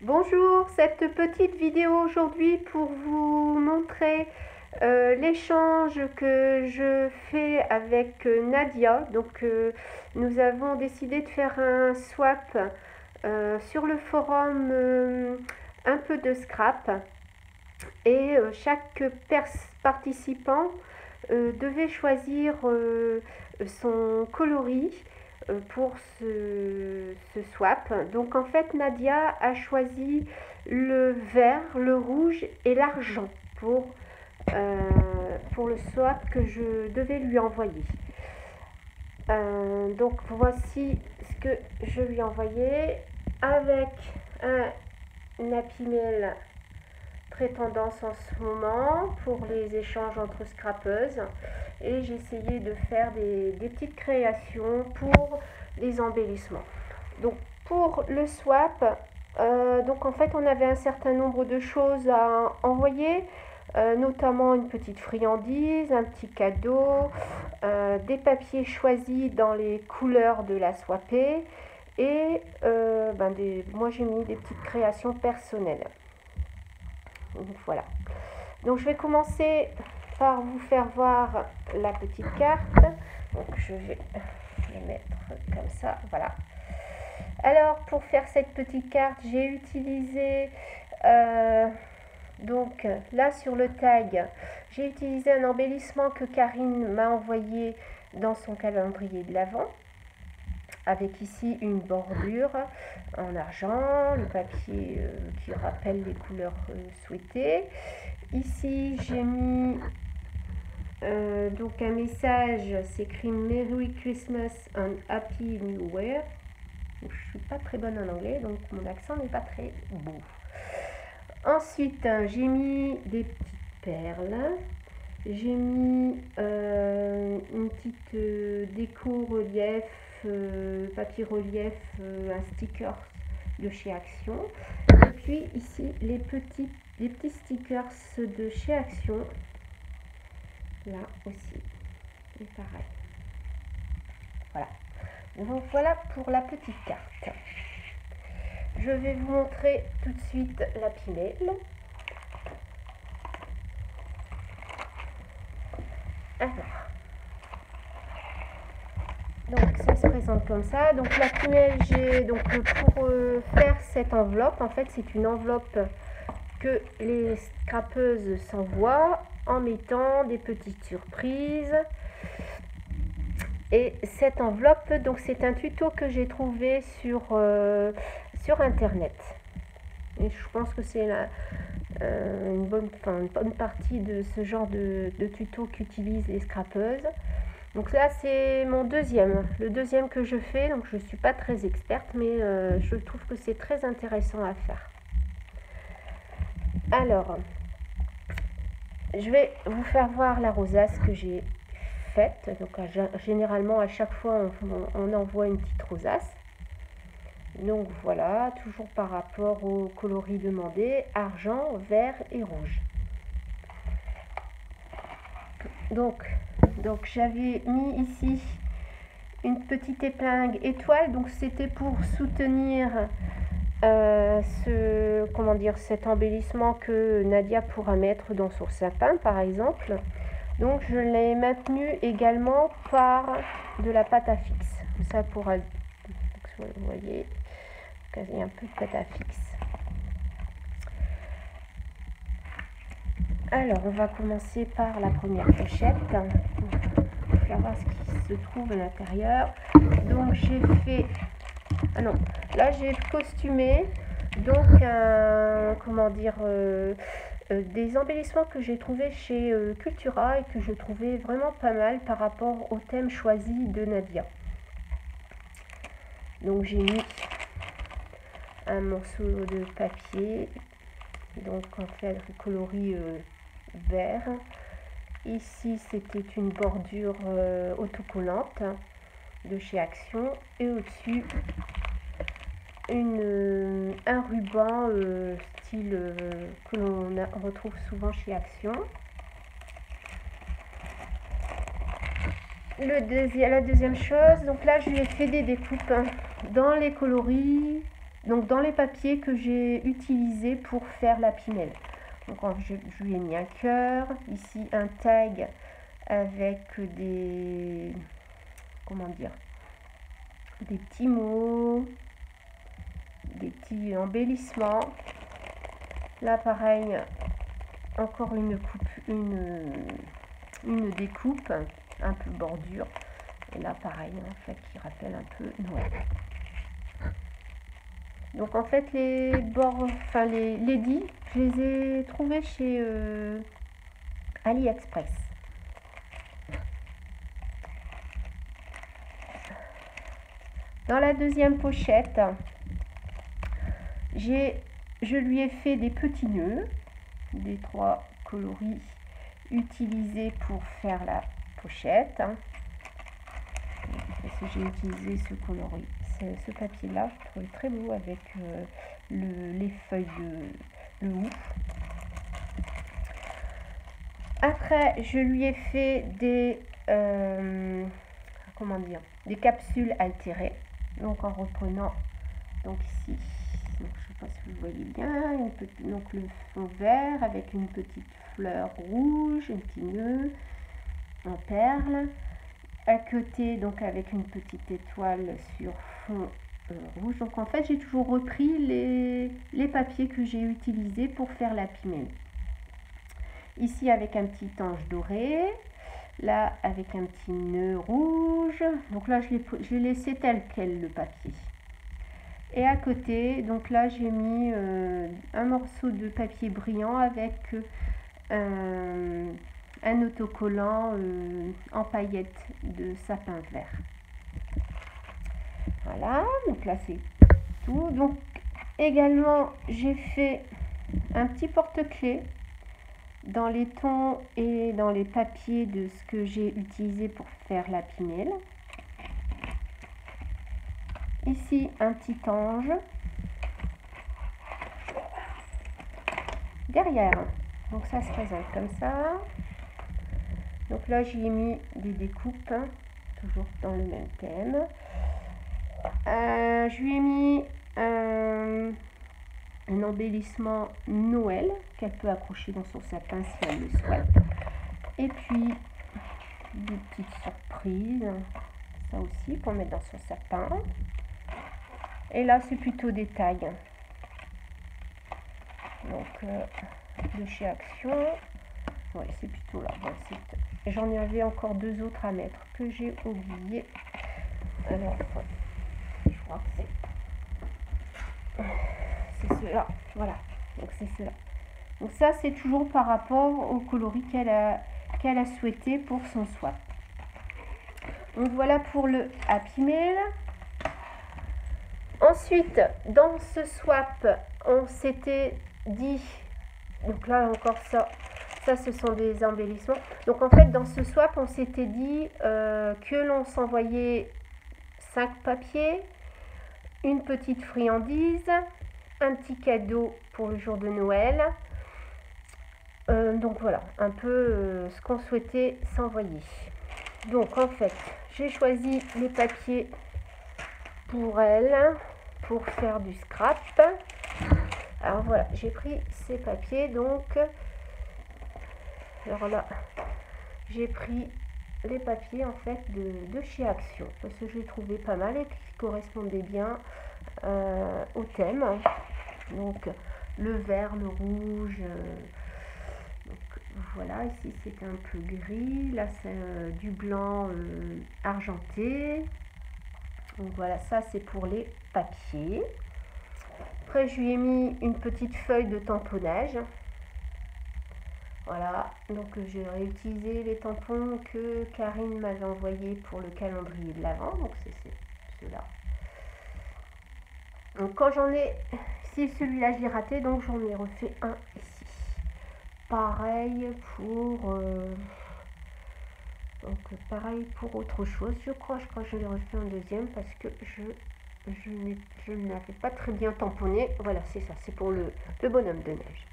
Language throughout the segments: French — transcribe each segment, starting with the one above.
Bonjour, cette petite vidéo aujourd'hui pour vous montrer l'échange que je fais avec Nadia. Donc nous avons décidé de faire un swap sur le forum un peu de scrap et chaque participant devait choisir son coloris pour ce swap. Donc en fait Nadia a choisi le vert, le rouge et l'argent pour le swap que je devais lui envoyer. Donc voici ce que je lui ai envoyé avec un Happy Mail très tendance en ce moment pour les échanges entre scrapeuses, et j'ai essayé de faire des petites créations pour les embellissements. Donc pour le swap, donc en fait on avait un certain nombre de choses à envoyer, notamment une petite friandise, un petit cadeau, des papiers choisis dans les couleurs de la swapée et moi j'ai mis des petites créations personnelles. Donc voilà. Donc je vais commencer par vous faire voir la petite carte. Donc je vais les mettre comme ça, voilà. Alors pour faire cette petite carte, j'ai utilisé donc là sur le tag, j'ai utilisé un embellissement que Karine m'a envoyé dans son calendrier de l'Avent, avec ici une bordure en argent, le papier qui rappelle les couleurs souhaitées. Ici j'ai mis donc un message, c'est écrit Merry Christmas and Happy New Year. Je ne suis pas très bonne en anglais, donc mon accent n'est pas très beau. Ensuite j'ai mis des petites perles, j'ai mis une petite déco relief, papier relief, un sticker de chez Action, et puis ici les petits stickers de chez Action, là aussi, et pareil. Voilà. Donc voilà pour la petite carte. Je vais vous montrer tout de suite l'Happy Mail. Alors, donc ça se présente comme ça. Donc l'Happy Mail, j'ai donc pour faire cette enveloppe, en fait c'est une enveloppe que les scrapeuses s'envoient en mettant des petites surprises. Et cette enveloppe, donc c'est un tuto que j'ai trouvé sur internet. Et je pense que c'est une bonne partie de ce genre de tuto qu'utilisent les scrapeuses. Donc là c'est le deuxième que je fais, donc je ne suis pas très experte, mais je trouve que c'est très intéressant à faire. Alors, je vais vous faire voir la rosace que j'ai faite. Donc généralement à chaque fois on envoie une petite rosace. Donc voilà, toujours par rapport au coloris demandé, argent, vert et rouge. Donc j'avais mis ici une petite épingle étoile, donc c'était pour soutenir cet embellissement que Nadia pourra mettre dans son sapin par exemple. Donc je l'ai maintenu également par de la pâte à fixe. Ça pourra, vous voyez, il y a un peu de pâte à fixe. Alors on va commencer par la première pochette. On va voir ce qui se trouve à l'intérieur. Donc j'ai fait, là j'ai costumé donc des embellissements que j'ai trouvé chez Cultura et que je trouvais vraiment pas mal par rapport au thème choisi de Nadia. Donc j'ai mis un morceau de papier, donc en fait coloris vert. Ici c'était une bordure autocollante de chez Action, et au-dessus un ruban style que l'on retrouve souvent chez Action. La deuxième chose, donc là je lui ai fait des découpes dans les coloris donc dans les papiers que j'ai utilisés pour faire la pimelle. Donc je lui ai mis un cœur, ici un tag avec des, comment dire, des petits mots, des petits embellissements. Là pareil, encore une découpe, un peu bordure. Et là pareil, en fait, qui rappelle un peu Noël. Donc en fait les bords, enfin les ladies, je les ai trouvés chez AliExpress. Dans la deuxième pochette, je lui ai fait des petits nœuds, des 3 coloris utilisés pour faire la pochette. Parce que j'ai utilisé ce coloris, ce papier là, je trouvais très beau avec les feuilles de houppe. Après je lui ai fait des comment dire, des capsules altérées, donc en reprenant donc ici, donc je sais pas si vous voyez bien, donc le fond vert avec une petite fleur rouge, un petit nœud en perle. À côté, donc avec une petite étoile sur fond rouge. Donc en fait, j'ai toujours repris les papiers que j'ai utilisés pour faire la pimelle. Ici avec un petit ange doré, là avec un petit nœud rouge. Donc là, je l'ai laissé tel quel le papier. Et à côté, donc là, j'ai mis un morceau de papier brillant avec un autocollant en paillettes de sapin vert. Voilà, donc là c'est tout. Donc également j'ai fait un petit porte-clés dans les tons et dans les papiers de ce que j'ai utilisé pour faire la pimelle. Ici un petit ange. Derrière, donc ça se présente comme ça. Donc là, j'y ai mis des découpes, hein, toujours dans le même thème. Je lui ai mis un embellissement Noël qu'elle peut accrocher dans son sapin si elle le souhaite. Et puis, des petites surprises, ça aussi, pour mettre dans son sapin. Et là, c'est plutôt des tailles. Donc, de chez Action. Ouais, c'est plutôt là. J'en avais encore 2 autres à mettre que j'ai oublié. Alors, je crois que c'est ceux-là. Voilà, donc c'est ceux-là. Donc ça, c'est toujours par rapport au coloris qu'elle a souhaité pour son swap. Donc voilà pour le Happy Mail. Ensuite, dans ce swap, on s'était dit, donc là encore ça ce sont des embellissements. Donc en fait dans ce swap on s'était dit que l'on s'envoyait 5 papiers, une petite friandise, un petit cadeau pour le jour de Noël. Donc voilà un peu ce qu'on souhaitait s'envoyer. Donc en fait j'ai choisi les papiers pour elle pour faire du scrap. Alors voilà, j'ai pris ces papiers, donc alors là j'ai pris les papiers en fait de chez Action parce que je les trouvais pas mal et qui correspondaient bien au thème. Donc le vert, le rouge, donc voilà, ici c'est un peu gris, là c'est du blanc argenté. Donc voilà, ça c'est pour les papiers. Après je lui ai mis une petite feuille de tamponnage. Voilà, donc j'ai réutilisé les tampons que Karine m'avait envoyés pour le calendrier de l'Avent, donc c'est ceux-là. Donc quand j'en ai, si celui-là je l'ai raté, donc j'en ai refait un ici. Pareil pour pareil pour autre chose, je crois que je l'ai refait un deuxième parce que je n'avais pas très bien tamponné. Voilà, c'est ça, c'est pour le bonhomme de neige.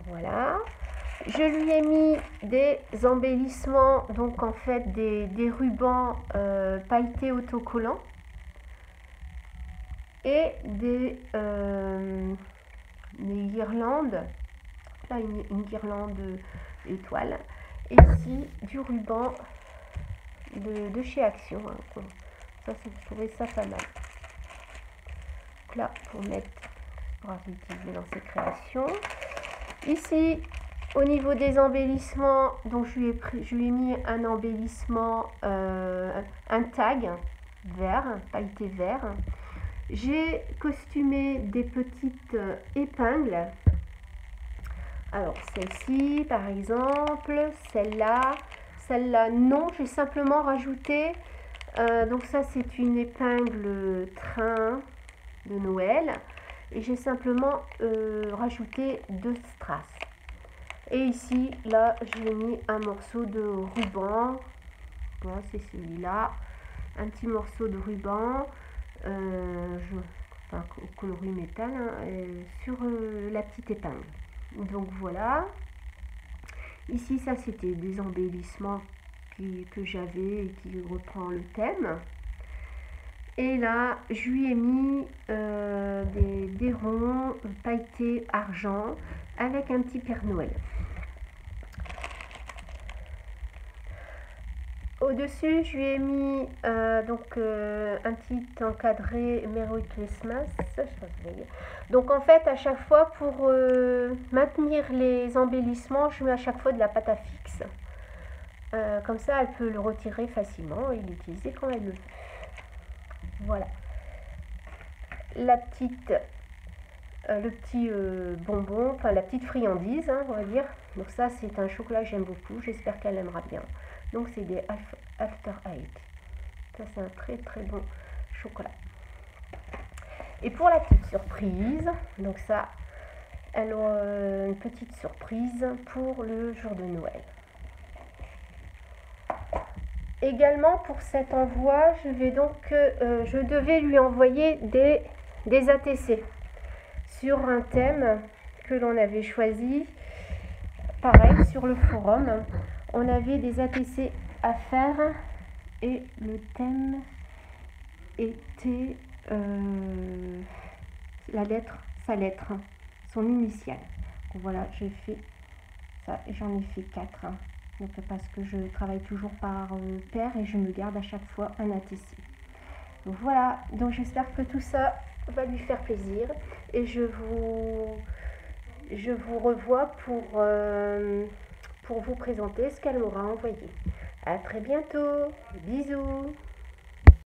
Voilà, je lui ai mis des embellissements, donc en fait des rubans pailletés autocollants. et des guirlandes, là une guirlande étoile, et ici du ruban de chez Action, hein. Ça, je trouvais ça pas mal. Donc là, pour mettre, pour utiliser dans ses créations. Ici, au niveau des embellissements, donc je lui ai mis un embellissement, un tag vert, pailleté vert. J'ai costumé des petites épingles. Alors celle-ci par exemple, celle-là non, j'ai simplement rajouté, donc ça c'est une épingle train de Noël, et j'ai simplement rajouté 2 strass. Et ici, là, j'ai mis un morceau de ruban, voilà, c'est celui-là, un petit morceau de ruban, enfin, coloris métal, hein, sur la petite épingle. Donc voilà. Ici, ça c'était des embellissements que j'avais et qui reprend le thème. Et là, je lui ai mis des ronds pailletés argent avec un petit Père Noël. Au-dessus, je lui ai mis donc un petit encadré Merry Christmas. Donc en fait, à chaque fois, pour maintenir les embellissements, je mets à chaque fois de la pâte à fixe. Comme ça, elle peut le retirer facilement et l'utiliser quand elle le veut. Voilà. La petite, le petit bonbon, enfin la petite friandise, hein, on va dire. Donc ça, c'est un chocolat que j'aime beaucoup. J'espère qu'elle aimera bien. Donc c'est des After Eight. Ça, c'est un très très bon chocolat. Et pour la petite surprise, donc ça, elle a une petite surprise pour le jour de Noël. Également pour cet envoi, je devais lui envoyer des ATC sur un thème que l'on avait choisi. Pareil, sur le forum, on avait des ATC à faire et le thème était sa lettre, son initiale. Donc voilà, j'ai fait ça, j'en ai fait 4. Donc parce que je travaille toujours par paire et je me garde à chaque fois un ATC. Donc voilà, donc j'espère que tout ça va lui faire plaisir et je vous revois pour vous présenter ce qu'elle m'aura envoyé. À très bientôt, bisous.